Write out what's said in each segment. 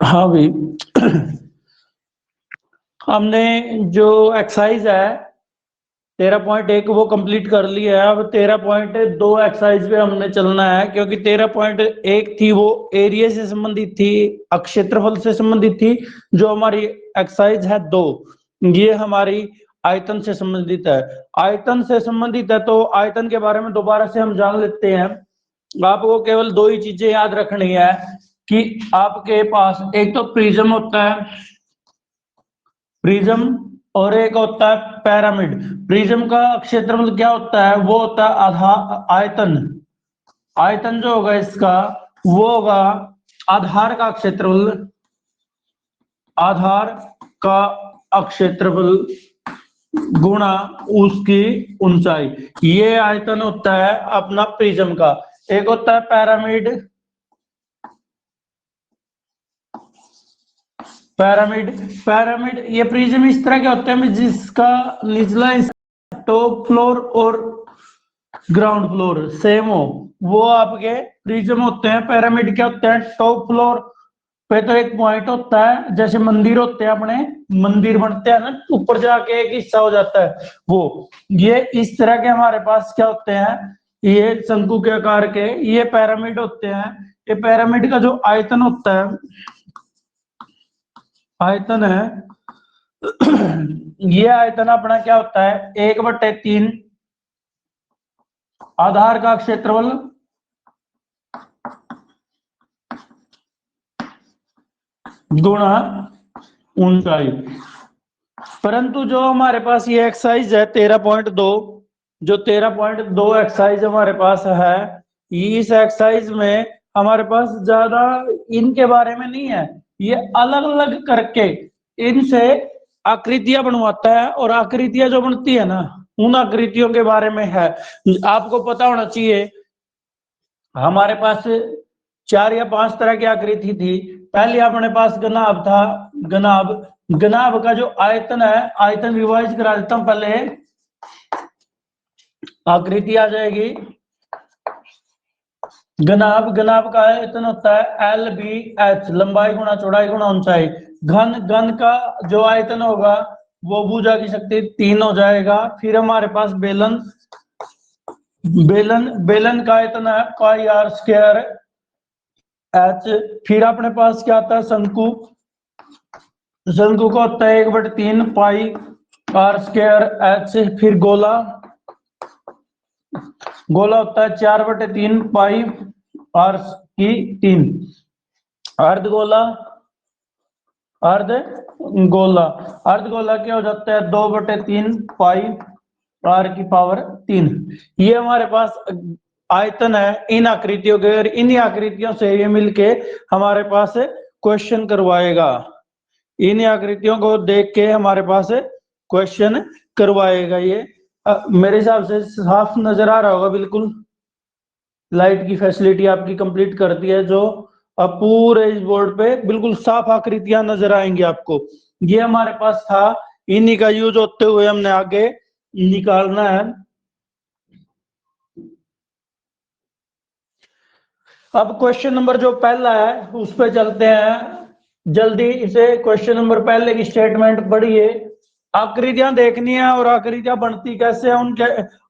हाँ भाई। हमने जो एक्सरसाइज है 13.1 वो कंप्लीट कर लिया है। अब 13.2 एक्सरसाइज पे हमने चलना है, क्योंकि 13.1 थी वो एरिया से संबंधित थी, क्षेत्रफल से संबंधित थी। जो हमारी एक्सरसाइज है 2, ये हमारी आयतन से संबंधित है। आयतन से संबंधित है तो आयतन के बारे में दोबारा से हम जान लेते हैं। आपको केवल दो ही चीजें याद रखनी है कि आपके पास एक तो प्रिज्म होता है, प्रिज्म, और एक होता है पिरामिड। प्रिज्म का क्षेत्रफल क्या होता है? वो होता है आधार आयतन। आयतन जो होगा इसका वो होगा आधार का क्षेत्रफल, आधार का क्षेत्रफल गुणा उसकी ऊंचाई। ये आयतन होता है अपना प्रिज्म का। एक होता है पिरामिड। पिरामिड पिरामिड ये प्रिज्म इस तरह के होते हैं जिसका निचला टॉप फ्लोर और ग्राउंड फ्लोर सेम हो, वो आपके प्रिज्म होते हैं। पिरामिड क्या होते हैं? टॉप फ्लोर पे तो एक पॉइंट होता है, जैसे मंदिर होते हैं अपने, मंदिर बनते हैं ना, ऊपर जाके एक हिस्सा हो जाता है वो। ये इस तरह के हमारे पास क्या होते हैं? ये शंकु के आकार के ये पिरामिड होते हैं। ये पिरामिड का जो आयतन होता है, आयतन है ये आयतन अपना क्या होता है? 1/3 आधार का क्षेत्रफल गुणा ऊंचाई। परंतु जो हमारे पास ये एक्सरसाइज है 13.2, जो 13.2 एक्सरसाइज हमारे पास है, इस एक्सरसाइज में हमारे पास ज्यादा इनके बारे में नहीं है। ये अलग अलग करके इनसे आकृतियां बनवाता है, और आकृतियां जो बनती है ना, उन आकृतियों के बारे में है। आपको पता होना चाहिए हमारे पास 4 या 5 तरह की आकृति थी। पहले अपने पास घनाभ था। घनाभ, घनाभ का जो आयतन है, आयतन रिवाइज करा देता हूं पहले। आकृति आ जाएगी घनाभ। घनाभ का आयतन होता है LBH, लंबाई गुणा चौड़ाई गुणा ऊंचाई। घन, घन का जो आयतन होगा वो भुजा की शक्ति 3 हो जाएगा। फिर हमारे पास बेलन, बेलन, बेलन का आयतन है πr²h। फिर अपने पास क्या आता है? शंकु, शंकु का होता है 1/3 πr²h। फिर गोला, गोला होता है 4/3 πr3। अर्धगोला, अर्ध गोला, अर्धगोला क्या हो जाता है? 2/3 πr3। ये हमारे पास आयतन है इन आकृतियों के, और इन आकृतियों से ये मिलके हमारे पास क्वेश्चन करवाएगा। इन आकृतियों को देख के हमारे पास क्वेश्चन करवाएगा। ये मेरे हिसाब से साफ नजर आ रहा होगा बिल्कुल। लाइट की फैसिलिटी आपकी कंप्लीट कर दी है, जो अब पूरे इस बोर्ड पे बिल्कुल साफ आकृतियां नजर आएंगी आपको। ये हमारे पास था, इन्हीं का यूज होते हुए हमने आगे निकालना है। अब क्वेश्चन नंबर जो पहला है उस पे चलते हैं जल्दी से। क्वेश्चन नंबर पहले की स्टेटमेंट पढ़िए। आकृतियां देखनी है और आकृतियां बनती कैसे है, उनके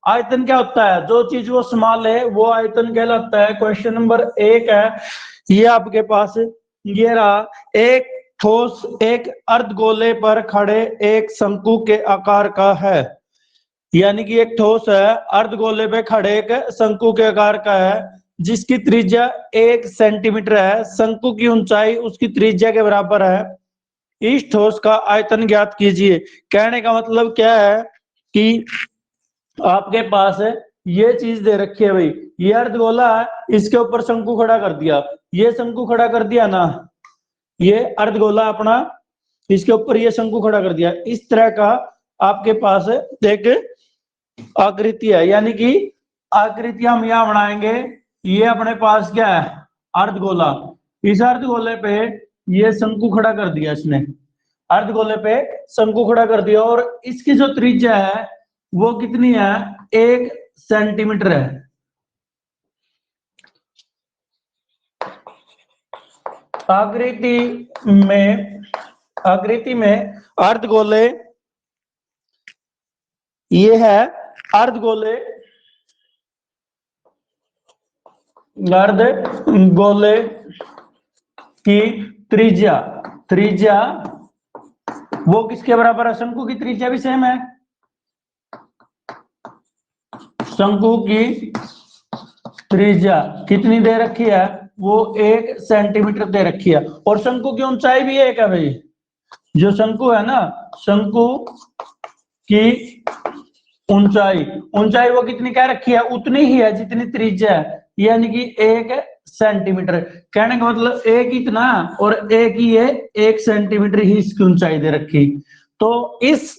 आयतन क्या होता है? जो चीज वो स्मॉल है वो आयतन कहलाता है। क्वेश्चन नंबर 1 है, ये आपके पास ये रहा। एक ठोस एक अर्धगोले पर खड़े एक शंकु के आकार का है। यानी कि एक ठोस है, अर्धगोले पे खड़े एक शंकु के आकार का है, जिसकी त्रिज्या 1 सेंटीमीटर है। शंकु की ऊंचाई उसकी त्रिज्या के बराबर है। इस ठोस का आयतन ज्ञात कीजिए। कहने का मतलब क्या है कि आपके पास ये चीज दे रखी है भाई, ये अर्धगोला है, इसके ऊपर शंकु खड़ा कर दिया। ये शंकु खड़ा कर दिया ना, ये अर्धगोला अपना, इसके ऊपर ये शंकु खड़ा कर दिया। इस तरह का आपके पास एक आकृति है। यानी कि आकृति हम यहां बनाएंगे। ये अपने पास क्या है? अर्धगोला। इस अर्धगोले पे ये शंकु खड़ा कर दिया इसने, अर्धगोले पे शंकु खड़ा कर दिया, और इसकी जो त्रिज्या है वो कितनी है? 1 सेंटीमीटर है। आकृति में अर्धगोले, ये है अर्धगोले, अर्धगोले की त्रिज्या वो किसके बराबर है? शंकु की त्रिज्या भी सेम है, शंकु की त्रिज्या कितनी दे रखी है? वो 1 सेंटीमीटर दे रखी है, और शंकु की ऊंचाई भी 1 है भाई। जो शंकु है ना, शंकु की ऊंचाई वो कितनी कह रखी है? उतनी ही है जितनी त्रिज्या है, यानी कि 1 सेंटीमीटर। कहने का मतलब एक इतना और एक ही है, 1 सेंटीमीटर ही इसकी ऊंचाई दे रखी। तो इस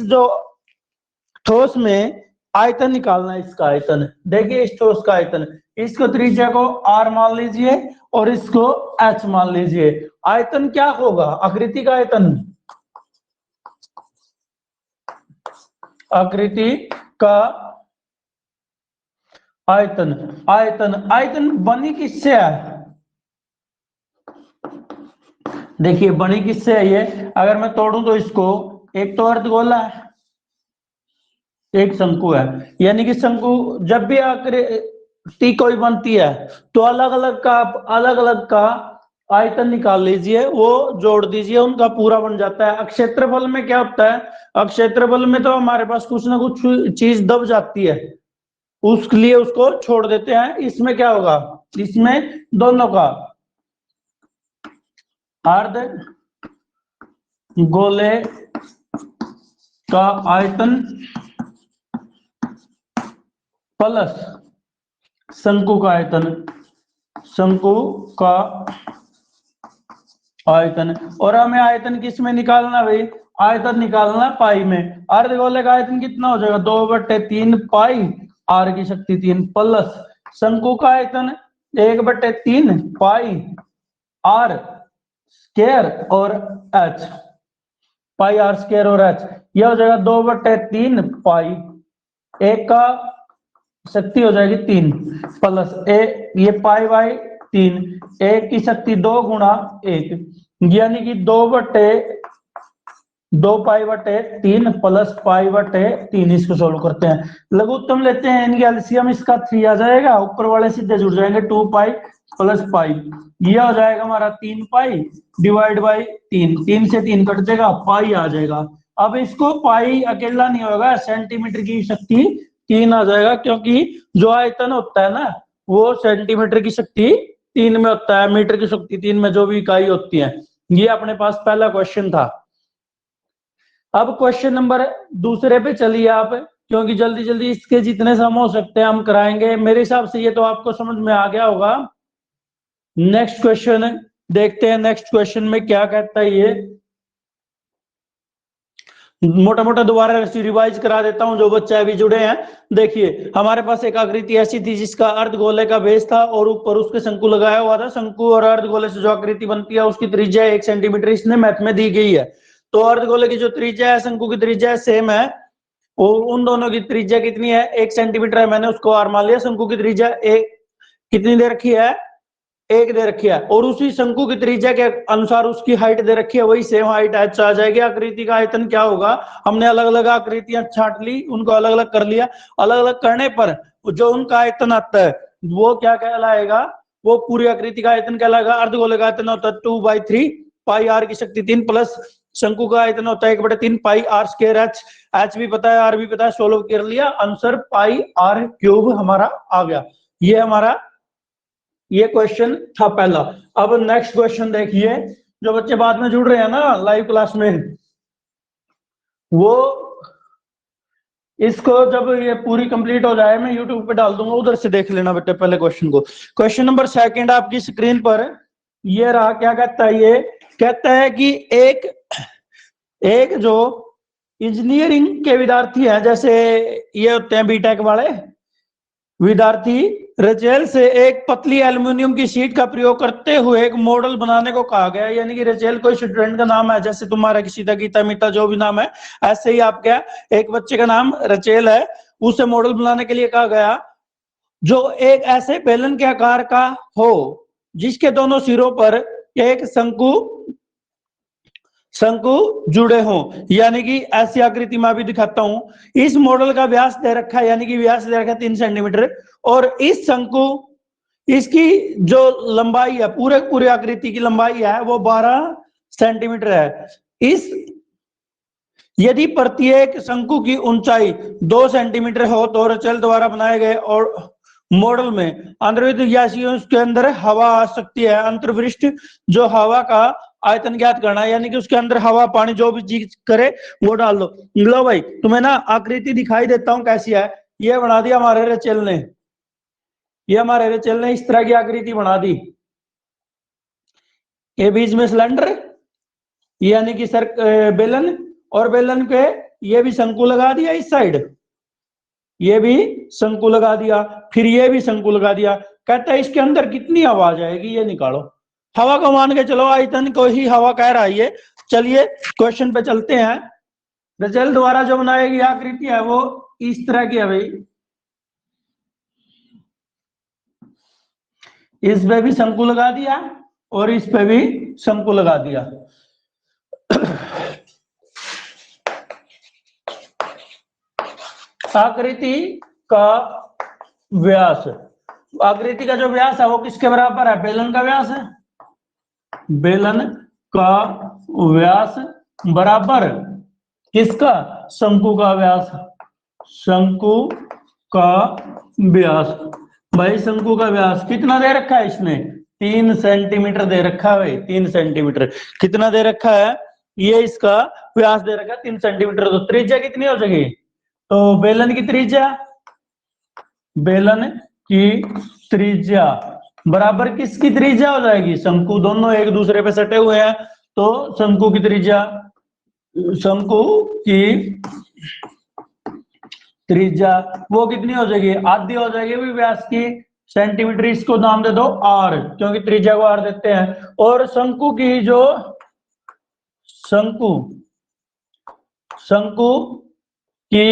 जो ठोस में आयतन निकालना है, इसका आयतन देखिए, इस ठोस का आयतन, इसको त्रिज्या को r मान लीजिए और इसको h मान लीजिए। आयतन क्या होगा? आकृति का आयतन, आकृति का आयतन बनी किससे है? देखिए बनी किससे है ये, अगर मैं तोड़ूं तो इसको, एक तो अर्धगोला है, एक शंकु है, यानी कि शंकु जब भी आकृति कोई बनती है तो अलग अलग का आयतन निकाल लीजिए, वो जोड़ दीजिए, उनका पूरा बन जाता है। क्षेत्रफल में क्या होता है? क्षेत्रफल में तो हमारे पास कुछ ना कुछ चीज दब जाती है, उसके लिए उसको छोड़ देते हैं। इसमें क्या होगा? इसमें दोनों का अर्धगोले का आयतन प्लस शंकु का आयतन, और हमें आयतन किस में निकालना भाई? आयतन निकालना पाई में। अर्धगोले का आयतन कितना हो जाएगा? 2/3 पाई r की शक्ति 3 प्लस शंकु का आयतन 1/3 पाई r स्क्वायर और h, पाई r स्क्वायर और h, यह हो जाएगा 2/3 पाई, एक का शक्ति हो जाएगी 3 प्लस ये पाई बाई 3, एक की शक्ति 2 गुणा 1, यानी कि 2 पाई/3 प्लस पाई/3। इसको सोल्व करते हैं, लघुत्तम लेते हैं, इनकी एलसीएम इसका 3 आ जाएगा, ऊपर वाले सीधे जुड़ जाएंगे, 2 पाई प्लस पाई, यह हो जाएगा हमारा 3 पाई डिवाइड बाई 3 से 3 कट जाएगा, पाई आ जाएगा। अब इसको पाई अकेला नहीं होगा, सेंटीमीटर की शक्ति 3 आ जाएगा, क्योंकि जो आयतन होता है ना वो सेंटीमीटर की शक्ति 3 में होता है, मीटर की शक्ति 3 में जो भी इकाई होती है। ये अपने पास पहला क्वेश्चन था। अब क्वेश्चन नंबर दूसरे पे चलिए आप, क्योंकि जल्दी जल्दी इसके जितने सम हो सकते हैं हम कराएंगे। मेरे हिसाब से ये तो आपको समझ में आ गया होगा। नेक्स्ट क्वेश्चन देखते हैं, नेक्स्ट क्वेश्चन में क्या कहता है ये, मोटा मोटा दोबारा रिवाइज करा देता हूं जो बच्चे अभी जुड़े हैं। देखिए हमारे पास एक आकृति ऐसी थी जिसका अर्धगोले का बेस था और ऊपर उसके शंकु लगाया हुआ था। शंकु और अर्धगोले से जो आकृति बनती है उसकी त्रिज्या 1 सेंटीमीटर इसने मैथ में दी गई है। तो अर्धगोले की जो त्रिज्या है, शंकु की त्रिज्या सेम है, और उन दोनों की त्रिज्या कितनी है? 1 सेंटीमीटर है, मैंने उसको r मान लिया। शंकु की त्रिज्या कितनी दे रखी है? 1 दे रखी है, और उसी शंकु की त्रिज्या के अनुसार उसकी हाइट दे रखी है, वही सेम हाइट h आ जाएगी। आकृति का आयतन क्या होगा? हमने अलग अलग आकृतियां छांट ली, उनको अलग अलग कर लिया, अलग अलग करने पर जो उनका आयतन आता है वो क्या कहलाएगा? वो पूरी आकृति का आयतन कहलाएगा। अर्धगोले का आयतन होता है 2/3 पाई r की शक्ति 3 प्लस शंकु का आयतन होता है 1/3 पाई r स्क्वायर h भी पता है, r भी पता है, सोल्व कर लिया, आंसर पाई r क्यूब हमारा आ गया। ये हमारा ये क्वेश्चन था पहला। अब नेक्स्ट क्वेश्चन देखिए, जो बच्चे बाद में जुड़ रहे हैं ना लाइव क्लास में, वो इसको जब ये पूरी कंप्लीट हो जाए मैं यूट्यूब पे डाल दूंगा, उधर से देख लेना बेटे पहले क्वेश्चन को। क्वेश्चन नंबर 2 आपकी स्क्रीन पर ये रहा। क्या कहता है? ये कहता है कि एक जो इंजीनियरिंग के विद्यार्थी हैं, जैसे ये होते हैं बीटेक वाले विद्यार्थी, रचेल से एक पतली एल्युमिनियम की शीट का प्रयोग करते हुए एक मॉडल बनाने को कहा गया। यानी कि रचेल कोई स्टूडेंट का नाम है, जैसे तुम्हारा किसी का गीता मीता जो भी नाम है, ऐसे ही आपका एक बच्चे का नाम रचेल है, उसे मॉडल बनाने के लिए कहा गया जो एक ऐसे बेलन के आकार का हो जिसके दोनों सिरों पर एक शंकु जुड़े हों, यानी कि ऐसी आकृति में भी दिखाता हूं। इस मॉडल का व्यास दे रखा है, यानी कि व्यास दे रखा है 3 सेंटीमीटर, और इस शंकु, इसकी जो लंबाई है, पूरे आकृति की लंबाई है वो 12 सेंटीमीटर है। इस यदि प्रत्येक शंकु की ऊंचाई 2 सेंटीमीटर हो तो रचेल द्वारा बनाए गए और मॉडल में अंतर्वृत्त गैसीय के अंदर हवा आ सकती है। अंतर्वृष्ट जो हवा का आयतन ज्ञात करना है, यानी कि उसके अंदर हवा पानी जो भी चीज करे वो डाल दो। लो भाई, तुम्हें ना आकृति दिखाई देता हूं कैसी है। ये बना दिया हमारे रचेल ने, ये हमारे रचेल ने इस तरह की आकृति बना दी। ये बीच में सिलेंडर, यानी कि सर बेलन, और बेलन पे ये भी शंकु लगा दिया, इस साइड ये भी शंकु लगा दिया, फिर ये भी शंकु लगा दिया। कहता है इसके अंदर कितनी हवा आ जाएगी, ये निकालो। हवा को मान के चलो, आयतन को ही हवा कह रहा है ये। चलिए क्वेश्चन पे चलते हैं। रचेल द्वारा जो बनाई गई आकृति है वो इस तरह की है भाई। इस पे भी शंकु लगा दिया और इस पे भी शंकु लगा दिया। आकृति का व्यास, आकृति का जो व्यास है वो किसके बराबर है? बेलन का व्यास है। बेलन का व्यास बराबर किसका? शंकु का व्यास। शंकु का व्यास, भाई शंकु का व्यास कितना दे रखा है इसने? 3 सेंटीमीटर दे रखा है भाई, 3 सेंटीमीटर। कितना दे रखा है? ये इसका व्यास दे रखा है 3 सेंटीमीटर। तो त्रिज्या कितनी हो जाएगी? तो बेलन की त्रिज्या, बेलन की त्रिज्या बराबर किसकी त्रिज्या हो जाएगी? शंकु, दोनों एक दूसरे पे सटे हुए हैं तो शंकु की त्रिज्या, शंकु की त्रिज्या वो कितनी हो जाएगी? आधी हो जाएगी भी व्यास की। सेंटीमीटर इसको नाम दे दो आर, क्योंकि त्रिज्या को आर देते हैं। और शंकु की जो शंकु की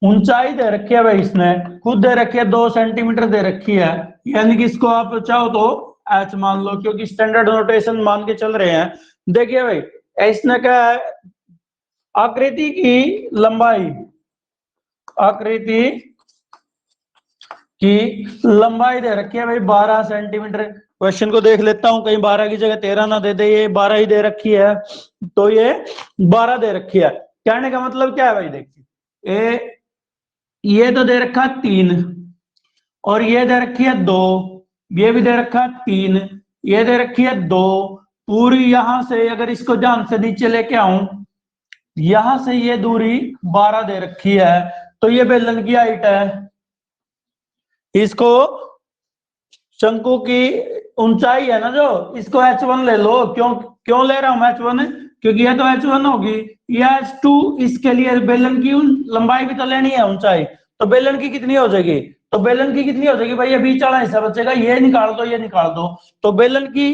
ऊंचाई दे रखी है भाई, इसने खुद दे रखी है 2 सेंटीमीटर दे रखी है, यानी कि इसको आप चाहो तो एच मान लो, क्योंकि स्टैंडर्ड नोटेशन मान के चल रहे हैं। देखिए भाई, इसने क्या है, आकृति की लंबाई, आकृति की लंबाई दे रखी है भाई 12 सेंटीमीटर। क्वेश्चन को देख लेता हूं, कहीं 12 की जगह 13 ना दे दे, ये 12 ही दे रखी है, तो ये 12 दे रखी है। कहने का मतलब क्या है भाई? देखिए ये तो दे रखा 3 और ये दे रखी है 2, ये भी दे रखा 3, ये दे रखी है 2। पूरी यहां से अगर इसको ध्यान से नीचे लेके आऊं, यहां से ये दूरी 12 दे रखी है, तो ये बेलन की हाइट है। इसको शंकु की ऊंचाई है ना जो, इसको h1 ले लो। क्यों ले रहा हूं h1? क्योंकि ये तो h1 होगी, ये h2। इसके लिए बेलन की लंबाई भी तो लेनी है, ऊंचाई। तो बेलन की कितनी हो जाएगी? तो बेलन की कितनी हो जाएगी भाई? ये बीच वाला हिस्सा बचेगा, ये निकाल दो, ये निकाल दो। तो बेलन की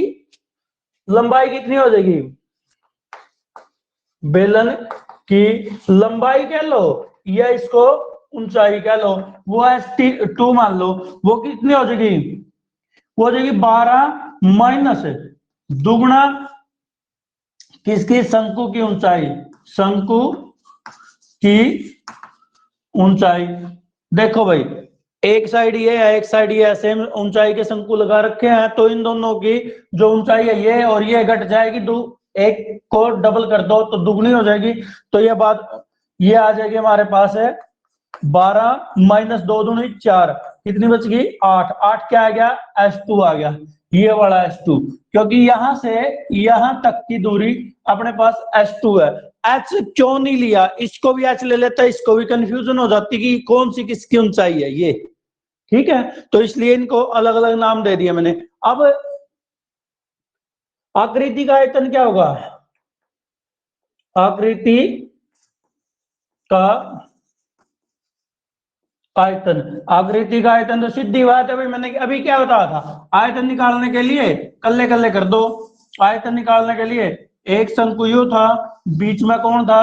लंबाई कितनी हो जाएगी? बेलन की लंबाई कह लो या इसको ऊंचाई कह लो, वो h2 मान लो, वो कितनी हो जाएगी? वो हो जाएगी 12 माइनस दुगुना किसकी? शंकु की ऊंचाई, शंकु की ऊंचाई। देखो भाई, एक साइड ये है, एक साइड ये है, सेम ऊंचाई के शंकु लगा रखे हैं, तो इन दोनों की जो ऊंचाई है ये और ये घट जाएगी। एक को डबल कर दो तो दुगनी हो जाएगी। तो ये बात ये आ जाएगी हमारे पास है 12 माइनस 2 दूनी 4, कितनी बच गई? 8। 8 क्या आ गया? h2 आ गया, ये वाला h2। क्योंकि यहां से यहां तक की दूरी अपने पास h2 है। h क्यों नहीं लिया? इसको भी h ले लेता, इसको भी कंफ्यूजन हो जाती कि कौन सी किसकी ऊंचाई है ये, ठीक है। तो इसलिए इनको अलग अलग नाम दे दिया मैंने। अब आकृति का आयतन क्या होगा? आकृति का आयतन, आकृति का आयतन तो सीधी बात है भाई, मैंने अभी क्या बताया था? आयतन निकालने के लिए कल्ले कल्ले कर दो। आयतन निकालने के लिए एक शंकु यू था, बीच में कौन था?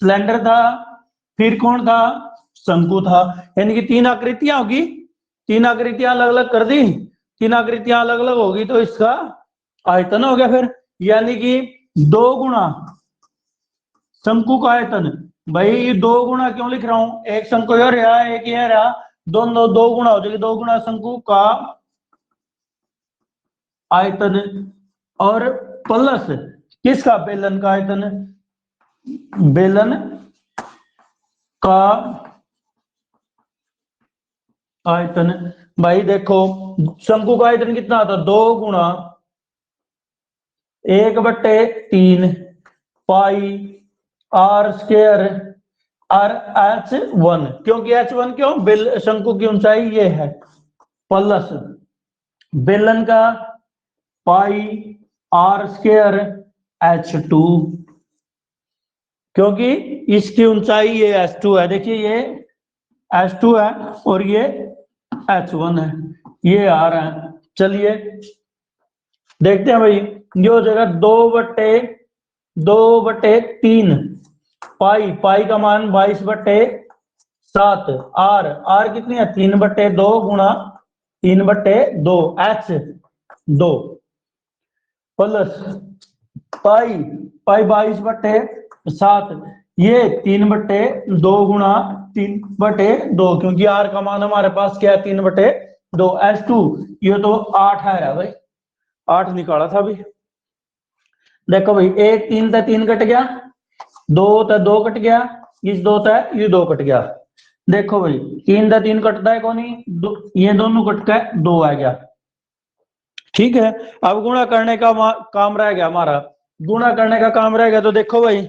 सिलेंडर था, फिर कौन था? शंकु था। यानी कि 3 आकृतियां होगी, 3 आकृतियां अलग अलग कर दी तीन आकृतियां अलग अलग होगी तो इसका आयतन हो गया फिर, यानी कि 2 गुना शंकु का आयतन। भाई ये 2 गुना क्यों लिख रहा हूं, एक शंकु ये रहा एक ये रहा, दोनों 2 गुना हो जाएगी, 2 गुना शंकु का आयतन और प्लस किसका, बेलन का आयतन, बेलन का आयतन। भाई देखो शंकु का आयतन कितना था, 2 गुना 1/3 पाई आर स्क्वायर आर H1, क्योंकि H1 क्यों, शंकु की ऊंचाई ये है, प्लस बेलन का पाई आर स्क्वायर H2, क्योंकि इसकी ऊंचाई ये H2 है, देखिए ये H2 है और ये H1 है, ये आ रहा है। चलिए देखते हैं भाई, ये हो जाएगा 2/3 पाई, पाई का मान 22/7, आर कितनी है 3/2 गुणा 3/2 H2 प्लस पाई 22/7, ये 3/2 गुणा 3/2, क्योंकि आर का मान हमारे पास क्या है 3/2, H2 ये तो 8 है भाई, 8 निकाला था अभी। देखो भाई 1 3 था 3 कट गया, 2 था 2 कट गया, इस 2 था ये 2 कट गया। देखो भाई 3 था 3 कटता है कौन, ये दोनों कट का 2 आ गया, ठीक है। अब गुणा करने का काम रह गया हमारा, गुणा करने का काम रह गया, तो देखो भाई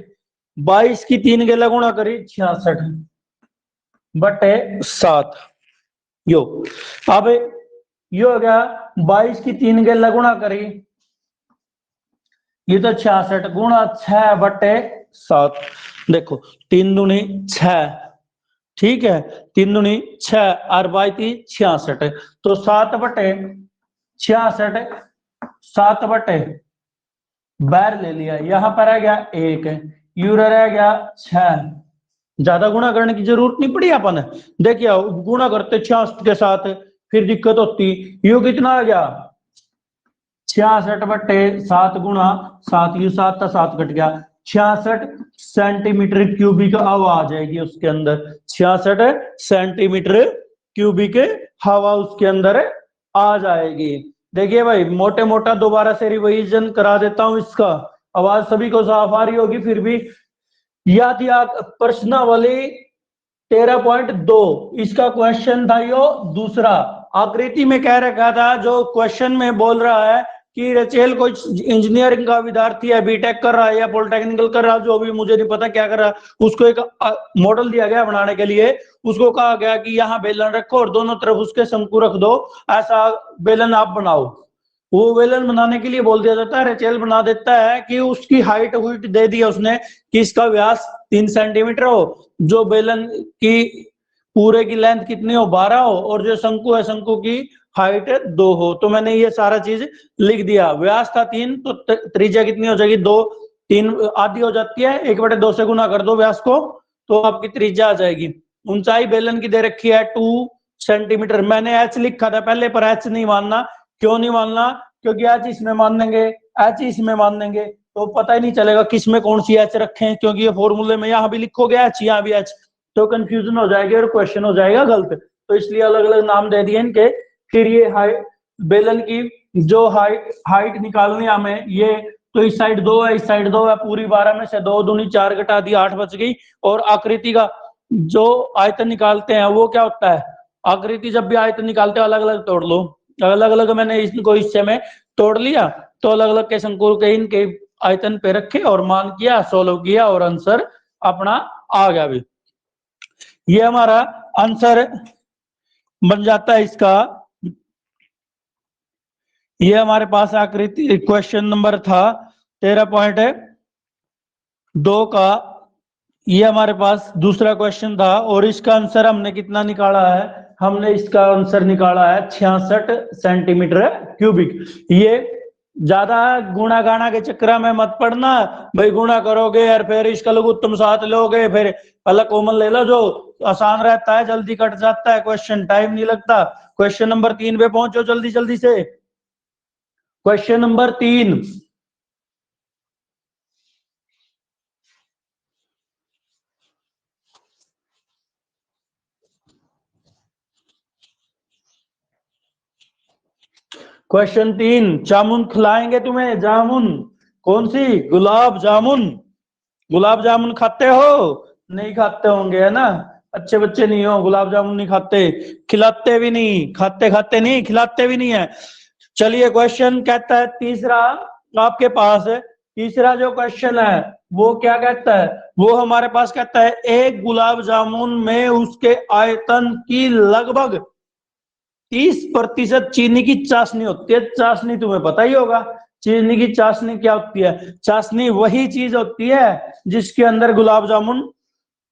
22 की 3 गेला गुणा करी 66/7 यो। अब ये हो गया 22 की 3 गेला गुणा करी, ये तो 66 गुणा 6/7, देखो 3 दूनी 6, ठीक है 3 दूनी 6 और 22 66, तो 7/66 7/12 ले लिया, यहां पर रह गया 1, यूरो रह गया 6, ज्यादा गुणा करने की जरूरत नहीं पड़ी अपन, देखिए गुणा करते 66 के साथ फिर दिक्कत होती, यू कितना आ गया 66/7 गुणा 7, यू 7 था 7 कट गया, 66 सेंटीमीटर क्यूबिक हवा आ जाएगी उसके अंदर, 66 सेंटीमीटर क्यूबिक हवा उसके अंदर आ जाएगी। देखिए भाई मोटे मोटा दोबारा से रिवीजन करा देता हूं इसका, आवाज सभी को साफ आ रही होगी, फिर भी याद प्रश्नावली 13.2 इसका क्वेश्चन था यो दूसरा, आकृति में कह रखा था, जो क्वेश्चन में बोल रहा है कि रचेल कोई इंजीनियरिंग का विद्यार्थी है, बीटेक कर रहा है या पॉलिटेक्निकल कर रहा है, जो भी मुझे नहीं पता क्या कर रहा है, उसको एक मॉडल दिया गया बनाने के लिए, उसको कहा गया कि यहाँ बेलन रखो और दोनों तरफ उसके शंकु रख दो, ऐसा बेलन आप बनाओ। वो बेलन बनाने के लिए बोल दिया जाता है, रचेल बना देता है कि उसकी हाइट हुइट दे दिया उसने कि इसका व्यास 3 सेंटीमीटर हो, जो बेलन की पूरे की लेंथ कितनी हो 12 हो, और जो शंकु है शंकु की हाइट 2 हो। तो मैंने ये सारा चीज लिख दिया, व्यास था 3 तो त्रिज्या कितनी हो जाएगी 2, 3 आधी हो जाती है, 1/2 से गुना कर दो व्यास को तो आपकी त्रिज्या आ जाएगी। ऊंचाई बेलन की दे रखी है 2 सेंटीमीटर, मैंने एच लिखा था पहले पर एच नहीं मानना, क्यों नहीं मानना, क्योंकि एच इसमें मान देंगे एच इसमें मान देंगे तो पता ही नहीं चलेगा किस में कौन सी एच रखें, क्योंकि ये फॉर्मूले में यहाँ भी लिखोगे एच यहाँ भी एच तो कंफ्यूजन हो जाएगी और क्वेश्चन हो जाएगा गलत, तो इसलिए अलग अलग नाम दे दिए इनके। फिर ये हाइट बेलन की जो हाइट निकालनी हमें, ये तो इस साइड 2 है इस साइड 2 है, पूरी 12 में से 2 दूनी 4 घटा दी 8 बच गई। और आकृति का जो आयतन निकालते हैं वो क्या होता है, आकृति जब भी आयतन निकालते हो अलग अलग तोड़ लो, अलग अलग मैंने इसको हिस्से में तोड़ लिया तो अलग अलग के शंकु के इनके आयतन पे रखे और मान किया, सोल्व किया और आंसर अपना आ गया। भी ये हमारा आंसर बन जाता है इसका, ये हमारे पास आकृति क्वेश्चन नंबर था 13.2 का, ये हमारे पास दूसरा क्वेश्चन था और इसका आंसर हमने कितना निकाला है, हमने इसका आंसर निकाला है 66 सेंटीमीटर क्यूबिक। ये ज्यादा गुणा गाना के चक्कर में मत पड़ना भाई, गुणा करोगे और फिर इसका लघुत्तम साथ लोगे, फिर अलग कॉमन ले लो, जो आसान रहता है, जल्दी कट जाता है क्वेश्चन, टाइम नहीं लगता। क्वेश्चन नंबर 3 पे पहुंचो जल्दी जल्दी से। क्वेश्चन नंबर 3, क्वेश्चन 3, जामुन खिलाएंगे तुम्हें, जामुन, कौन सी, गुलाब जामुन। गुलाब जामुन खाते हो, नहीं खाते होंगे है ना, अच्छे बच्चे नहीं हो, गुलाब जामुन नहीं खाते, खिलाते भी नहीं, खाते खाते नहीं, खिलाते भी नहीं है। चलिए क्वेश्चन कहता है तीसरा आपके पास है, तीसरा जो क्वेश्चन है वो क्या कहता है, वो हमारे पास कहता है एक गुलाब जामुन में उसके आयतन की लगभग 30% चीनी की चाशनी होती है। चाशनी तुम्हें पता ही होगा, चीनी की चाशनी क्या होती है, चाशनी वही चीज होती है जिसके अंदर गुलाब जामुन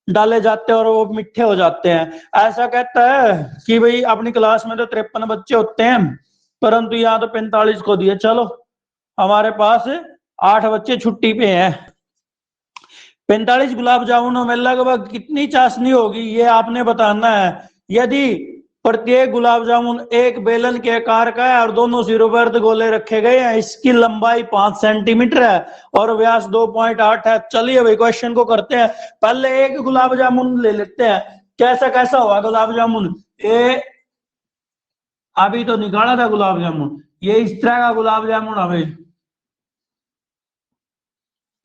डाले जाते हैं और वो मीठे हो जाते हैं। ऐसा कहता है कि भाई अपनी क्लास में तो 53 बच्चे होते हैं, परंतु यहाँ तो 45 को दिए, चलो हमारे पास 8 बच्चे छुट्टी पे हैं। 45 गुलाब जामुनों में लगभग कितनी चाशनी होगी ये आपने बताना है। यदि प्रत्येक गुलाब जामुन एक बेलन के आकार का है और दोनों सिरों पर अर्धगोले रखे गए हैं, इसकी लंबाई 5 सेंटीमीटर है और व्यास 2.8 है। चलिए भाई क्वेश्चन को करते हैं। पहले एक गुलाब जामुन ले लेते हैं, कैसा कैसा हुआ गुलाब जामुन। ये अभी तो निकाला था गुलाब जामुन, ये इस तरह का गुलाब जामुन हमें,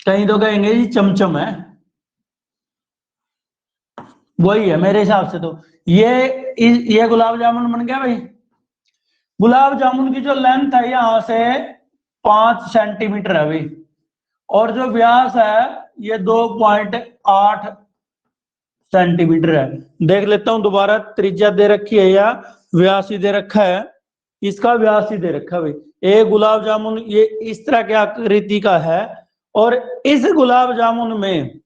कहीं तो कहेंगे जी चमचम है, वही है मेरे हिसाब से तो। ये गुलाब जामुन बन गया भाई। गुलाब जामुन की जो लेंथ है यहां से 5 सेंटीमीटर है भाई, और जो व्यास है ये 2.8 सेंटीमीटर है। देख लेता हूं दोबारा, त्रिज्या दे रखी है या व्यास ही दे रखा है, इसका व्यास ही दे रखा है भाई। एक गुलाब जामुन ये इस तरह के आकृति का है, और इस गुलाब जामुन में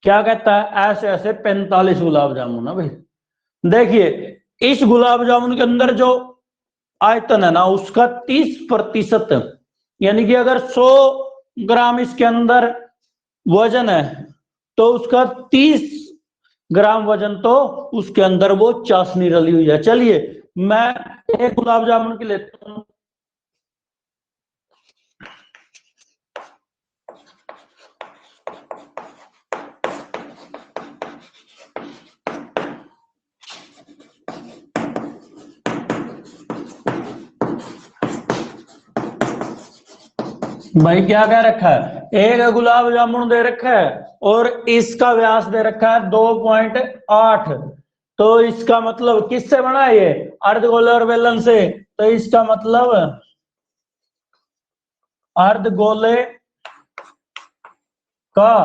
क्या कहता है, ऐसे ऐसे 45 गुलाब जामुन है भाई। देखिए इस गुलाब जामुन के अंदर जो आयतन है ना उसका 30%, यानी कि अगर 100 ग्राम इसके अंदर वजन है तो उसका 30 ग्राम वजन तो उसके अंदर वो चाशनी रली हुई है। चलिए मैं एक गुलाब जामुन की लेता हूं। भाई क्या कह रखा है, एक गुलाब जामुन दे रखा है और इसका व्यास दे रखा है 2.8, तो इसका मतलब किससे बना है ये, अर्धगोले और बेलन से। तो इसका मतलब अर्धगोले का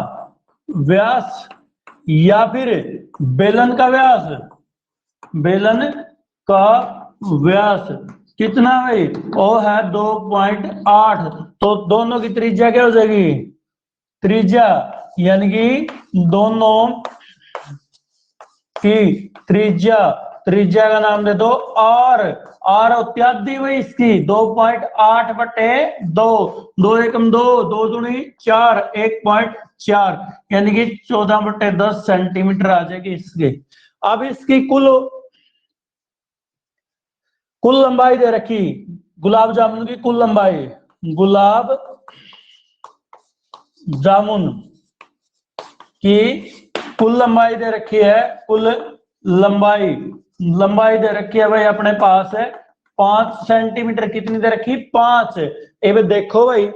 व्यास या फिर बेलन का व्यास, बेलन का व्यास कितना भाई, वो है 2.8, तो दोनों की त्रिज्या क्या हो जाएगी, त्रिज्या, यानी कि दोनों की त्रिज्या, त्रिज्या का नाम दे दो आर, आर इत्यादि हुई इसकी 2.8 बटे 2, 2 एकम 2, 2 दूनी 4, 1.4, यानी कि 14 बटे 10 सेंटीमीटर आ जाएगी इसकी। अब इसकी कुल कुल लंबाई दे रखी, गुलाब जामुन की कुल लंबाई, गुलाब जामुन की कुल लंबाई दे रखी है, कुल लंबाई, लंबाई दे रखी है भाई अपने पास है 5 सेंटीमीटर, कितनी दे रखी, 5। ये देखो भाई,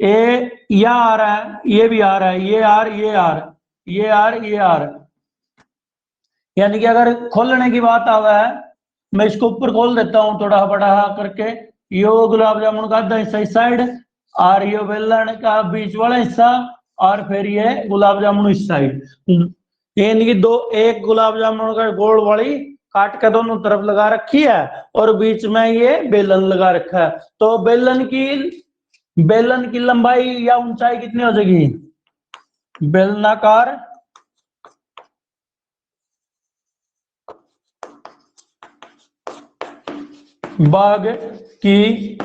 ये आ रहा है, ये भी आ रहा है, ये आर, ये आर, ये आर, ये आर, यानी कि अगर खोलने की बात आवा है, मैं इसको ऊपर खोल देता हूँ थोड़ा बड़ा करके, ये गुलाब जामुन का आधा हिस्सा इस साइड, और ये बेलन का बीच वाला हिस्सा, और फिर ये गुलाब जामुन इस साइड, यानी कि दो, एक गुलाब जामुन का गोल वाली काट के दोनों तरफ लगा रखी है और बीच में ये बेलन लगा रखा है। तो बेलन की लंबाई या ऊंचाई कितनी हो जाएगी, बेलनाकार बाग की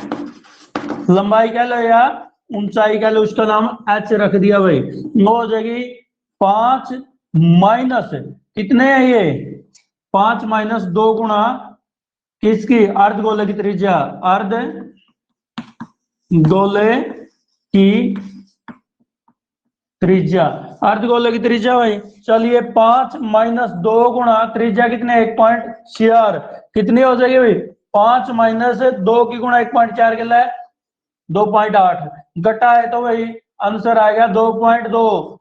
लंबाई कह लो या ऊंचाई कह लो, उसका नाम h रख दिया भाई। वो हो जाएगी 5 माइनस कितने है ये 5 माइनस 2 गुणा किसकी अर्धगोले की त्रिज्या, अर्ध गोले की त्रिज्या, अर्धगोले की त्रिज्या भाई। चलिए 5 माइनस 2 गुणा त्रिज्या कितने 1.4 कितनी हो जाएगी भाई 5 माइनस 2 की गुणा 1.4 के लिए 2.8 घटा है तो भाई आंसर आ गया 2.2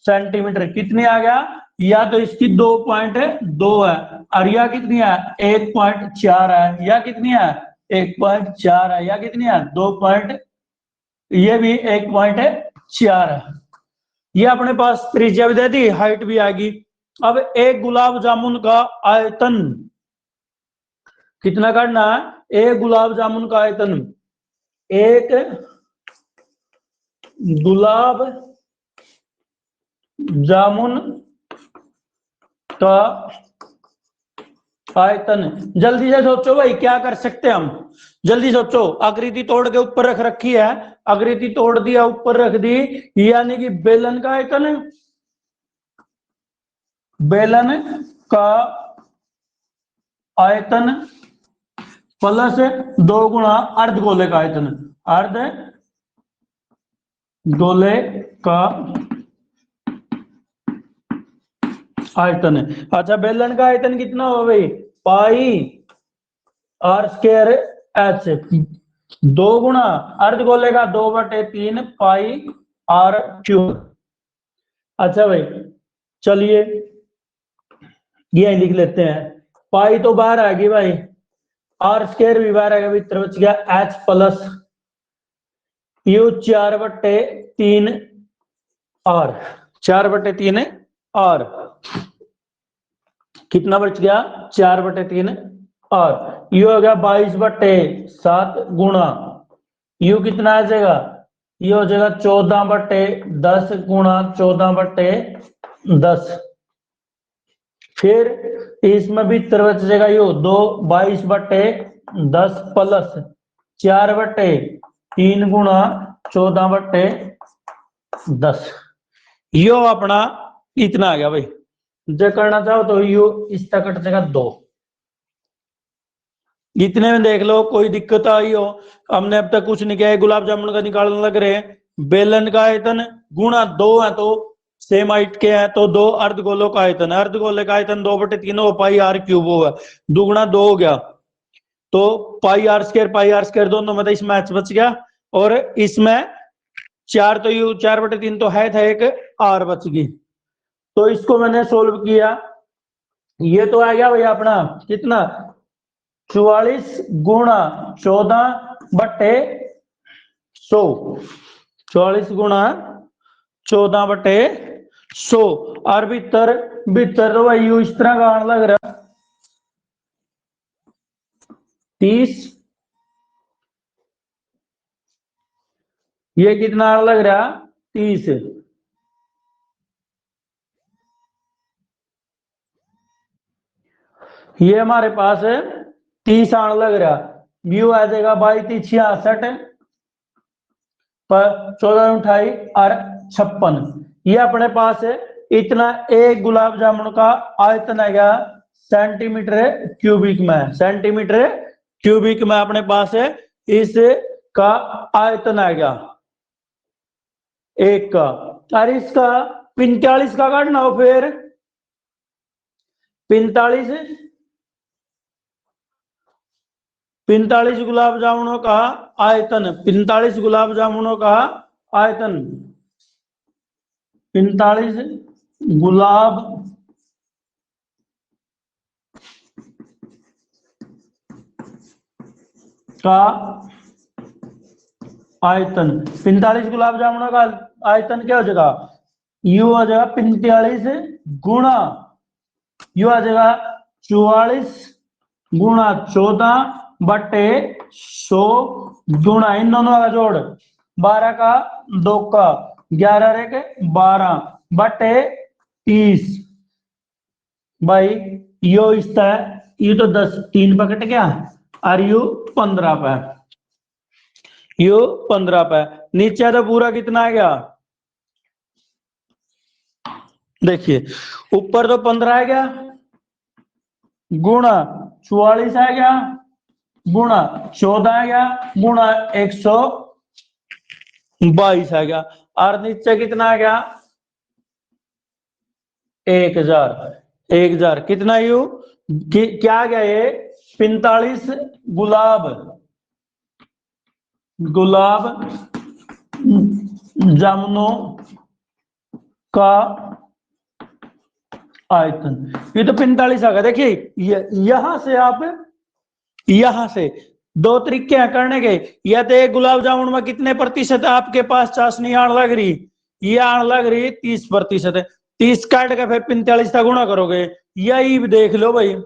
सेंटीमीटर। कितनी आ गया, या तो इसकी 2.2 है और या कितनी है 1.4 है, या कितनी है 1.4 है, या कितनी है 2 पॉइंट, ये भी 1.4 है। ये अपने पास त्रिज्या भी दे दी, हाइट भी आ गई। अब एक गुलाब जामुन का आयतन कितना करना है, एक गुलाब जामुन का आयतन, एक गुलाब जामुन का आयतन। जल्दी से सोचो भाई क्या कर सकते हैं हम, जल्दी सोचो। आकृति तोड़ के ऊपर रख रखी है, आकृति तोड़ दिया ऊपर रख दी, यानी कि बेलन का आयतन, बेलन का आयतन प्लस 2 गुणा अर्धगोले का आयतन, अर्ध गोले का आयतन। अच्छा बेलन का आयतन कितना हो भाई पाई आर स्क्वायर एच, 2 गुणा अर्धगोले का 2/3 पाई आर क्यूब। अच्छा भाई चलिए ये लिख लेते हैं, पाई तो बाहर आ गई भाई, आर स्क्वायर भी बाहर आएगा, भीतर बच गया H plus U 4/3 R, 4/3 R, कितना बच गया 4/3 आर। यू हो गया 22/7 गुणा यू कितना आ जाएगा, ये हो जाएगा 14/10 गुणा 14/10। फिर इसमें भी बच जाएगा यो 22/10 प्लस 4/3 गुणा 14/10। यो अपना इतना आ गया भाई। जो करना चाहो तो यू इस तक कट जाएगा 2, इतने में देख लो कोई दिक्कत आई हो। हमने अब तक कुछ नहीं किया है, गुलाब जामुन का निकालने लग रहे हैं। बेलन का आयतन गुणा 2 है तो सेम हाइट के हैं तो 2 अर्धगोलों का आयतन, अर्धगोले का आयतन 2/3 हो पाई आर क्यूब होगा, दुगुना 2 हो गया तो पाई आर स्क्वायर दोनों में तो इसमें एच बच गया, और इसमें 4 तो यू 4/3 तो है था, एक आर बच गई। तो इसको मैंने सोल्व किया, ये तो आ गया भैया अपना कितना 44 गुणा 14/100, 44 गुणा 14/100 और भीतर भीतर तो भाई यू इस तरह का आने लग रहा 30, ये कितना आने लग रहा 30, ये हमारे पास 30 आने लग रहा। व्यू आ जाएगा 22 66 पर 14 और 56। ये अपने पास इतना एक गुलाब जामुन का आयतन आएगा सेंटीमीटर क्यूबिक में, सेंटीमीटर क्यूबिक में अपने पास इसका आयतन आएगा एक का। और इसका 45 का काटना हो, फिर 45 गुलाब जामुनों का आयतन, 45 गुलाब जामुनों का आयतन, 45 गुलाब का आयतन, 45 गुलाब जामुनों का आयतन क्या हो जाएगा, यू आ जाएगा 45 गुणा यू आ जाएगा 44 गुणा 14/100 गुणा इन दोनों का जोड़ 12 का 2 का 11 के 12/30 भाई यो इस तरह, यू तो 10 3 पे कट गया और यू 15 पे। यो 15 पे। नीचे तो पूरा कितना आ गया, देखिए ऊपर तो 15 आ गया, गुणा 44 आ गया, गुणा 14 आ गया, गुणा 122 आ गया, और नीचे कितना आ गया 1000। 1000 कितना यू क्या आ गया ये 45 गुलाब जामुनों का आयतन। ये तो 45 आ गया। देखिए यहां से आप, यहां से दो तरीके हैं करने के, या तो एक गुलाब जामुन में कितने प्रतिशत आपके पास चाशनी आण लग रही, ये आण लग रही 30%। 30 काट के फिर 45 का गुणा करोगे, या ये भी देख लो भाई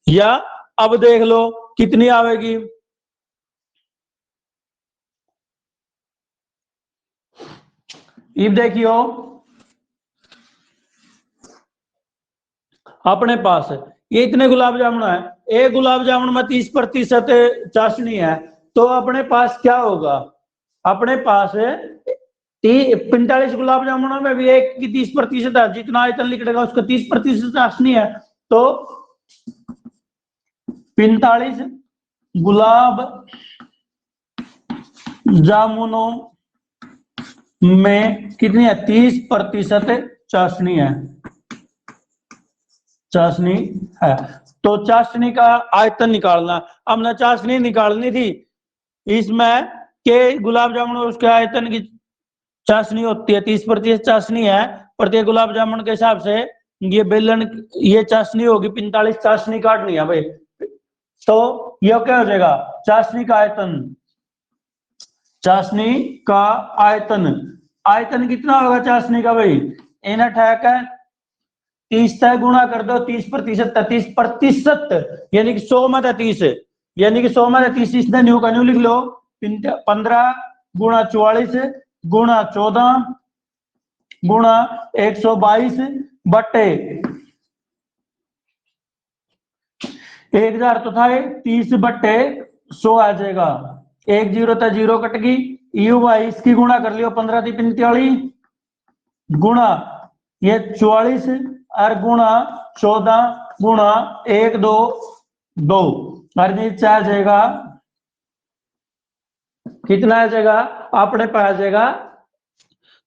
या अब देख लो कितनी आवेगी, ये देखियो अपने पास ये इतने गुलाब जामुन है, एक गुलाब जामुन में 30% चाशनी है, तो अपने पास क्या होगा, अपने पास 45 गुलाब जामुनों में भी एक की 30% है, जितना आयतन निकलेगा उसका 30% चाशनी है, तो 45 गुलाब जामुनों में कितनी है 30% चाशनी है, चाशनी है। तो चाशनी का आयतन निकालना, हमने चाशनी निकालनी थी इसमें के गुलाब जामुन और उसके आयतन की चाशनी होती है 30% चाशनी है प्रत्येक गुलाब जामुन के हिसाब से, ये बेलन ये चाशनी होगी 45 चाशनी काटनी है भाई, तो ये क्या हो जाएगा चाशनी का आयतन, चाशनी का आयतन, आयतन कितना होगा चाशनी का भाई, इन ठहक है 30 तय गुणा कर दो 30%, 30% यानी कि 100 में 30, यानी कि 100 में 30 इसने न्यू का न्यू लिख लो, 15 गुणा 44 गुणा 14 गुणा 122 बटे 1000 तो था 30 बटे 100 आ जाएगा, 1 0 था 0 कट गई, यू वाई इसकी गुणा कर लियो 15 थी 45 गुणा ये 44 और गुणा 14 गुणा 1 2 2 और नीचे आ जाएगा कितना आ जाएगा अपने पास आ जाएगा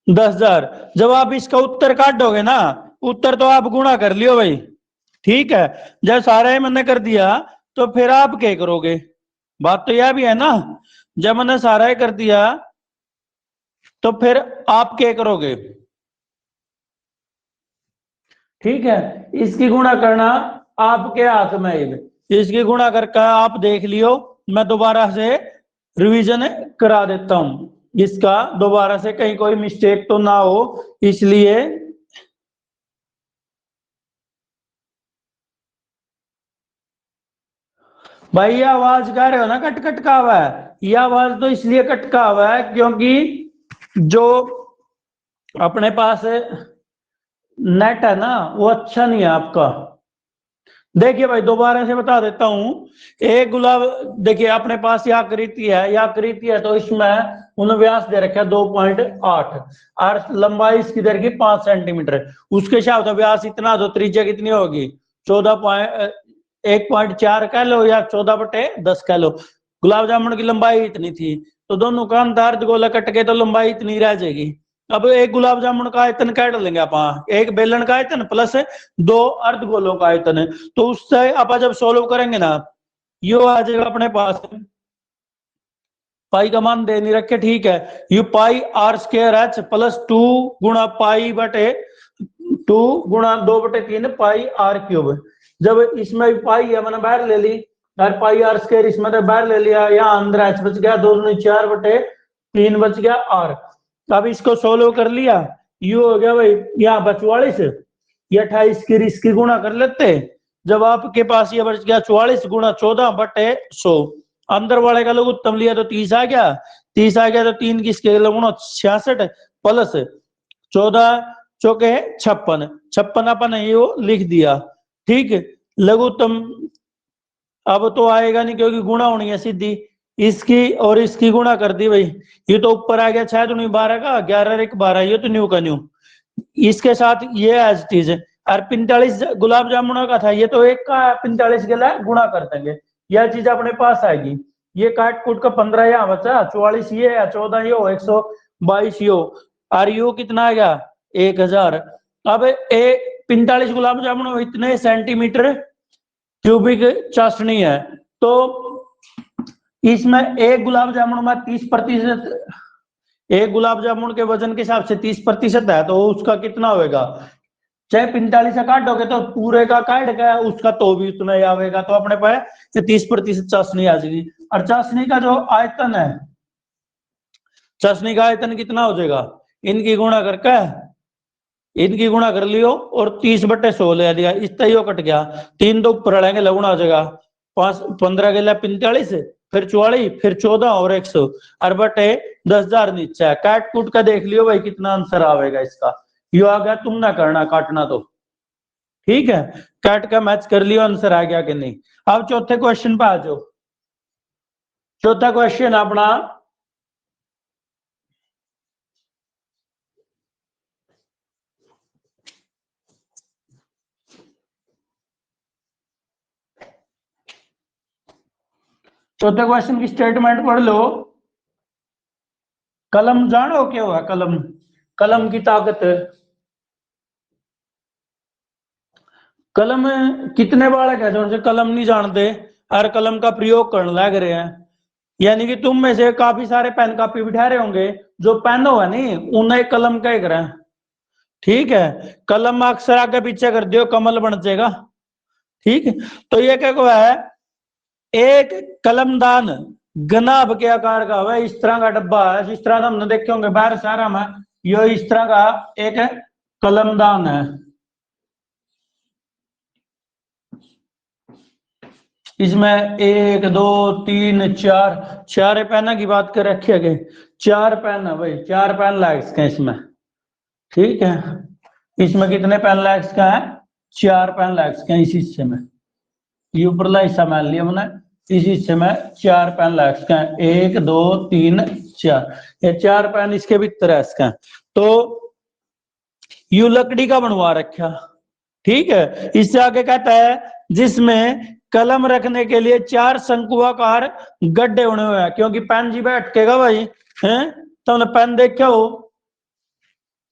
10,000। जब आप इसका उत्तर काटोगे ना, उत्तर तो आप गुणा कर लियो भाई, ठीक है, जब सारा ही मैंने कर दिया तो फिर आप क्या करोगे, बात तो यह भी है ना, जब मैंने सारा ही कर दिया तो फिर आप क्या करोगे, ठीक है, इसकी गुणा करना आपके हाथ में है, इसकी गुणा करके आप देख लियो, मैं दोबारा से रिवीजन करा देता हूं, इसका दोबारा से कहीं कोई मिस्टेक तो ना हो, इसलिए भाई ये आवाज कह रहे हो ना कट कट का हुआ है, ये आवाज तो इसलिए कट का हुआ है क्योंकि जो अपने पास नेट है ना वो अच्छा नहीं है आपका। देखिए भाई दोबारा से बता देता हूं, एक गुलाब देखिए अपने पास यह आकृति है, यह आकृति है तो इसमें उन्हें व्यास दे रखा है 2.8 और लंबाई इसकी दे रखी 5 सेंटीमीटर, उसके हिसाब से व्यास इतना तो त्रिज्या कितनी होगी 1.4 कह लो या 14/10 कह लो, गुलाब जामुन की लंबाई इतनी थी तो दोनों का अंतर गोला कट के तो लंबाई इतनी रह जाएगी। अब एक गुलाब जामुन का आयतन काट लेंगे आप, एक बेलन का आयतन प्लस 2 अर्धगोलों का आयतन है, तो उससे आप जब सोल्व करेंगे ना यो आ जाएगा अपने पास, पाई का मान दे नहीं रखे, ठीक है, U pi R square H plus 2 गुणा पाई बटे 2 गुणा 2/3 पाई आर क्यूब, जब इसमें पाई है मैंने बाहर ले ली यार, पाई आर स्क्र इसमें तो बाहर ले लिया, यहाँ अंदर एच बच गया 2×4/3 बच गया आर, अब इसको सोल्व कर लिया, यू हो गया भाई यहाँ 44, ये 28 की इसकी गुणा कर लेते, जब आपके पास ये बच गया 44 गुणा 14/100, अंदर वाले का लोग उत्तम लिया तो 30 आ गया, 30 आ गया तो 3 की स्केल गुणा 66 प्लस 14 चौके 56, 56 अपन ये वो लिख दिया, ठीक, लघुत्तम अब तो आएगा नहीं क्योंकि गुणा होनी है सीधी, इसकी और इसकी गुणा कर दी भाई, ये तो ऊपर आ गया 6 दूनी 12 का, 11 एक 12, ये तो न्यू का न्यू। इसके साथ ये एज चीज है। और 45 गुलाब जामुनों का था, ये तो एक का 45 के लिए गुणा कर देंगे, यह चीज अपने पास आएगी। ये काट कूट का 15 यहाँ बचा, 44 ये है, 14 ये हो, 122 ये हो, और यू कितना आ गया 1000। अब 45 गुलाब जामुन इतने सेंटीमीटर क्यूबिक चाशनी है, तो इसमें एक गुलाब जामुन में 30%, एक गुलाब जामुन के वजन के हिसाब से 30% है, तो उसका कितना होगा, चाहे 45 का काटोगे तो पूरे का काट गया उसका तो भी उतना ही आएगा, तो अपने पास 30% चाशनी आ जाएगी। और चाशनी का जो आयतन है, चाशनी का आयतन कितना हो जाएगा, इनकी गुणा करके, इनकी गुणा कर लियो और 30/100 ले लिया, इस तय कट गया, 3 तो ऊपर लेंगे लगुणा हो जाएगा, 15 के लिए 45, फिर 44, फिर 14 और 100, और बटे 10,000 नीचे है। काट कूट का देख लियो भाई कितना आंसर आवेगा इसका, यो आ गया, तुम ना करना काटना तो ठीक है, काट का मैच कर लियो आंसर आ गया कि नहीं। अब चौथे क्वेश्चन पे आ जाओ। चौथा क्वेश्चन अपना, चौथे क्वेश्चन की स्टेटमेंट पढ़ लो। कलम जानो क्या हुआ, कलम, कलम की ताकत, कलम कितने बालक है जो कलम नहीं जानते और कलम का प्रयोग करने लग रहे हैं, यानी कि तुम में से काफी सारे पेन कापी बिठा रहे होंगे, जो पेन हो है नहीं उन्हें कलम कह रहे हैं, ठीक है, कलम अक्सर आगे पीछे कर दियो कमल बन जाएगा, ठीक है। तो ये क्या हुआ है, एक कलमदान गनाभ के आकार का हुआ, इस तरह का डब्बा है, जिस तरह हमने देखे होंगे बाहर सारा में, यो इस तरह का एक कलमदान है। इसमें 1 2 3 4 चार पेन की बात कर रखी है, 4 पेन है भाई, 4 पेन लग सके इसमें, ठीक है। इसमें कितने पेन लग सके हैं, 4 पेन लग सके इस हिस्से में, ये ऊपरला हिस्सा मान लिया हमने, इस हिस्से में 4 पेन लग सके हैं, 1 2 3 4, ये 4 पेन इसके भीतर है इसका। तो यू लकड़ी का बनवा रखा, ठीक है। इससे आगे कहता है जिसमें कलम रखने के लिए 4 शंकुआकार गड्ढे बने हुए हैं, क्योंकि पेन जी बैठेगा भाई, हैं तुमने पेन देखा हो,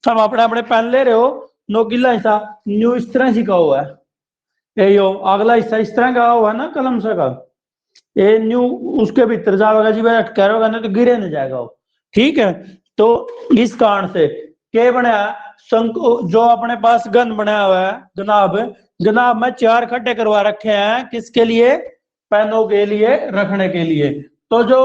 तुम अपने अपने पेन ले रहे हो, नोकीला हिस्सा न्यू इस तरह से का हुआ है, यो अगला हिस्सा इस तरह का हुआ है ना कलम से का, ये न्यू उसके भीतर जाएगा जी, अटका रहेगा नहीं तो गिरे नहीं जाएगा वो, ठीक है। तो इस कारण से क्या बनाया, शंकु जो अपने पास गन बनाया हुआ है, जनाब, जनाब में 4 खड्डे करवा रखे हैं, किसके लिए, पेनों के लिए रखने के लिए। तो जो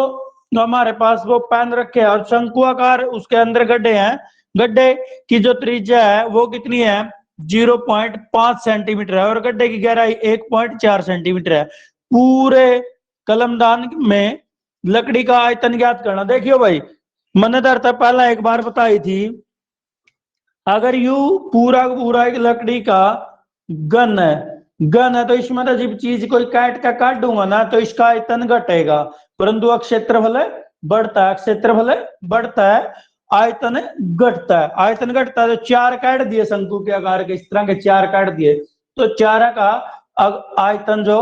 हमारे पास वो पेन रखे हैं और शंकुआकार उसके अंदर गड्ढे हैं, गड्ढे की जो त्रिज्या है वो कितनी है, 0.5 सेंटीमीटर है, और गड्ढे की गहराई 1.4 सेंटीमीटर है। पूरे कलमदान में लकड़ी का आयतन ज्ञात करना। देखियो भाई मैंने दरता पहला एक बार बताई थी, अगर यू पूरा पूरा एक लकड़ी का गन है, गन है तो इसमें तो जब चीज कोई काट का काट दूंगा ना तो इसका आयतन घटेगा, परंतु क्षेत्रफल बढ़ता है, क्षेत्रफल बढ़ता है, आयतन घटता है, आयतन घटता है। तो 4 काट दिए शंकु के आकार के, इस तरह के 4 काट दिए, तो 4 का आयतन जो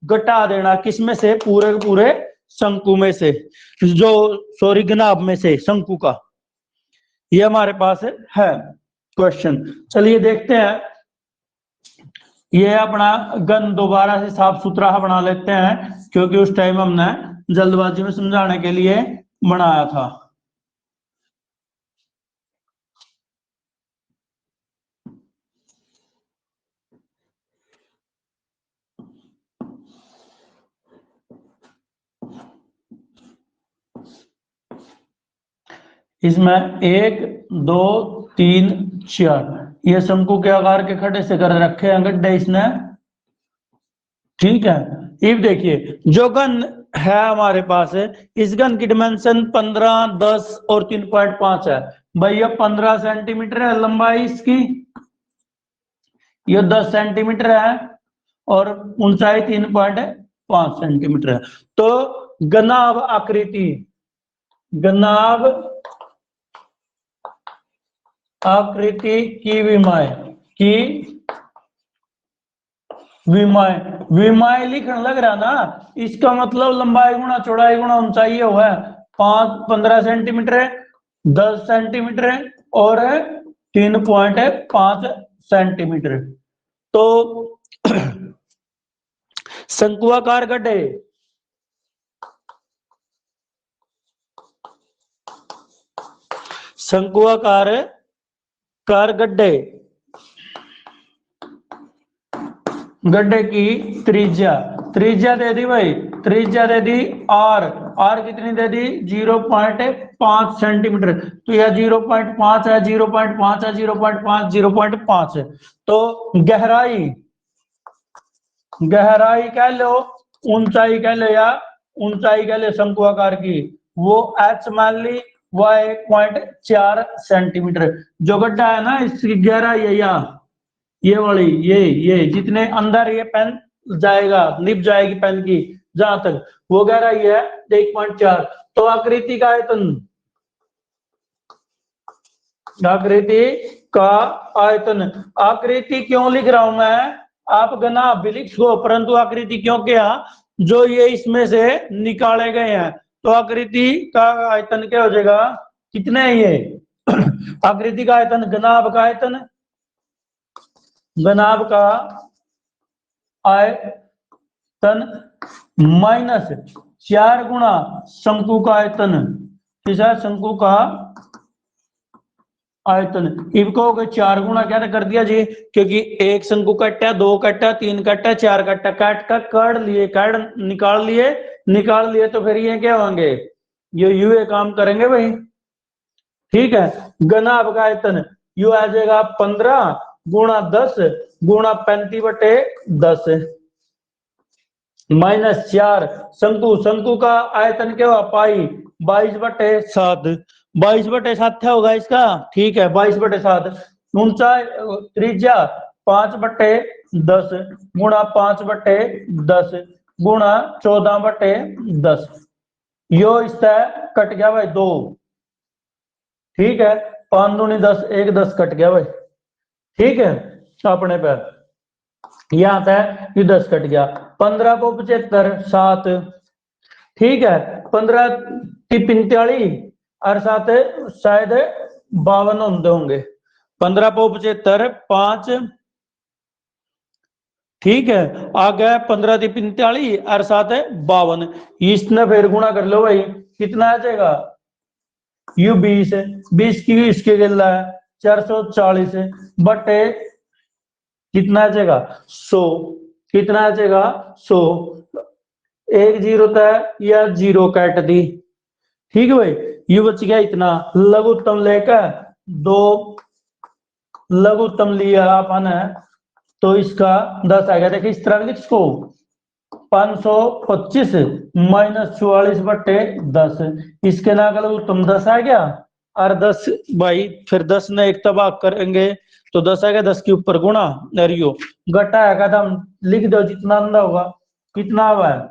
घटा देना किसमें से, पूरे पूरे शंकु में से, जो सॉरी गनाभ में से शंकु का, ये हमारे पास है क्वेश्चन। चलिए देखते हैं, ये अपना गन दोबारा से साफ सुथरा बना लेते हैं, क्योंकि उस टाइम हमने जल्दबाजी में समझाने के लिए बनाया था। इसमें 1 2 3 4 ये शंकु के आकार के खड्डे से कर रखे हैं गड्ढे इसने, ठीक है। अब देखिए जो गन है हमारे पास है, इस गन की डिमेंशन 15 10 और 3.5 है भाई, ये 15 सेंटीमीटर है लंबाई इसकी, ये 10 सेंटीमीटर है और ऊंचाई 3.5 सेंटीमीटर है। तो घनाभ आकृति, घनाभ आकृति की विमाएं, विमाएं लिखने लग रहा ना, इसका मतलब लंबाई गुणा चौड़ाई गुणा ऊंचाई हुआ है 15 सेंटीमीटर है, 10 सेंटीमीटर है और 3.5 सेंटीमीटर। तो शंकुआकार गड्ढे, शंकुआकार गड्ढे, गड्ढे की त्रिज्या, त्रिज्या दे दी भाई, त्रिज्या दे दी आर कितनी दे दी 0.5 सेंटीमीटर। तो यह 0.5 है, 0.5 है, 0.5, 0.5 है। तो गहराई, गहराई कह लो, ऊंचाई कह लो, या ऊंचाई कह लो शंकुआकार की, वो एच मान ली, वह 1.4 सेंटीमीटर। जो गड्ढा है ना, इसकी गहराई है या ये वाली, ये जितने अंदर ये पेन जाएगा, निब जाएगी पेन की जहां तक, वो गहराई है 1.4। तो आकृति का आयतन, आकृति का आयतन, आकृति क्यों लिख रहा हूं मैं, आप घनाभ भी लिख दो, परंतु आकृति क्यों क्या, जो ये इसमें से निकाले गए हैं। तो आकृति का आयतन क्या हो जाएगा, कितने है ये आकृति का आयतन, घनाभ का आयतन, घनाभ का आयतन माइनस 4 गुणा शंकु का आयतन, शंकु का आयतन, इनको 4 गुणा क्या कर दिया जी, क्योंकि एक शंकु कट्टा, 2 कट्टा, 3 कट्टा, 4 कट्टा, काट का काट लिए, काट निकाल लिए, तो फिर ये क्या होंगे, ये यू काम करेंगे भाई। ठीक है, घनाभ का आयतन यू आ जाएगा 15 गुणा 10 गुणा 35/10 माइनस 4 शंकु का आयतन क्या हुआ पाई 22/7, 22/7 होगा इसका। ठीक है, 22/7, ऊंचाई त्रिज्या 5/10 गुणा 5/10 गुणा 14/10, यो इसका कट गया भाई 2। ठीक है, 5 दूनी 10, 1 10 कट गया भाई। ठीक है, अपने पे यहां तक ये 10 कट गया, 15 को 75 7। ठीक है, 15 45 और 7 शायद 52 होंगे, 15 को 75 5। ठीक है, आ गया 15 45 और 7 52, इसने फिर गुणा कर लो भाई, कितना आ जाएगा, यू 20 है, 20 की इसके गिल्ला है 440 बटे कितना आ जाएगा 100, कितना आ जाएगा 100, 1 0 था या 0 काट दी। ठीक है भाई, यू बच गया इतना, लघुत्तम लेकर 2 लघुत्तम लिया अपन है, तो इसका 10 आ गया। देखिए इस तरह लिख इसको 525 माइनस 44/10, इसके ना लघुत्तम 10 आ गया, और 10 भाई फिर 10 ने एक तबाह करेंगे तो 10 आ गया, 10 के ऊपर गुणा नरियो घटा है था, लिख दो जितना अंदर होगा, कितना हुआ है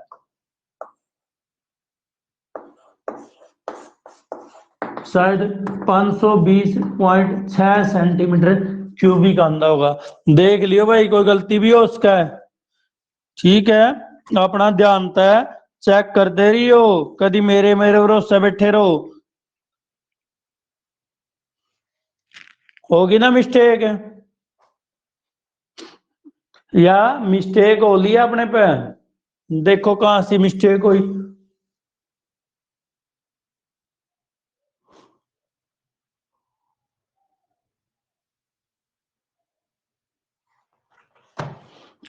शायद 520.6 सेंटीमीटर क्यूबिक आंदा होगा। देख लियो भाई, कोई गलती भी हो उसका है। ठीक है, अपना ध्यान तय चेक करते रहियो, कभी मेरे भरोसे बैठे रहो, होगी ना मिस्टेक, या मिस्टेक हो लिया अपने पे, देखो कहां सी मिस्टेक हुई।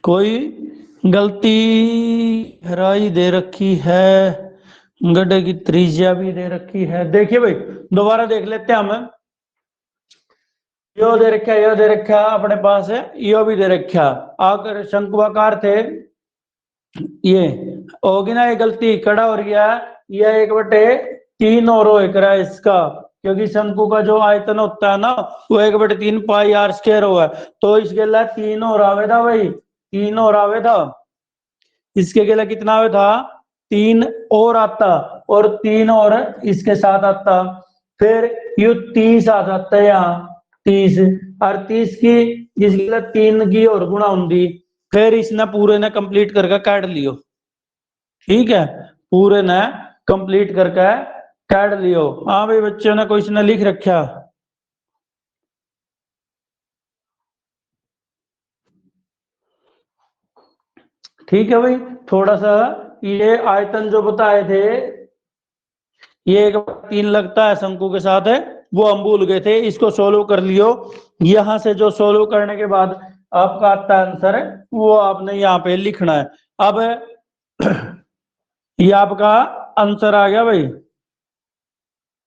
कोई गलती गहराई दे रखी है, गड्ढे की त्रिज्या भी दे रखी है। देखिए भाई दोबारा देख लेते हैं हम, यो दे रखा, यो दे रखा अपने पास है, यो भी दे रखा, अगर शंकुआकार थे ये होगी ना, ये गलती कड़ा हो गया, यह 1/3 और हो करा इसका, क्योंकि शंकु का जो आयतन होता है ना वो 1/3 पाई आर स्क्वायर हुआ है, तो इसके लिए 3 और आवे था भाई, 3 और आवे था, इसके लिए कितना आवे था 3 और आता और 3 और इसके साथ आता, फिर ये 30 आ जाता है यहाँ 30, और 30 की जिसकी 3 की और गुणा होंगी, फिर इसने पूरे ने कंप्लीट करके काट लियो। ठीक है, पूरे ने कंप्लीट करके काट लियो। हाँ भाई बच्चों ने कोई इसने लिख रखा। ठीक है भाई, थोड़ा सा ये आयतन जो बताए थे, ये एक 3 लगता है शंकु के साथ है, वो हम भूल गए थे, इसको सोल्व कर लियो। यहां से जो सोल्व करने के बाद आपका आता आंसर है वो आपने यहाँ पे लिखना है। अब ये आपका आंसर आ गया भाई।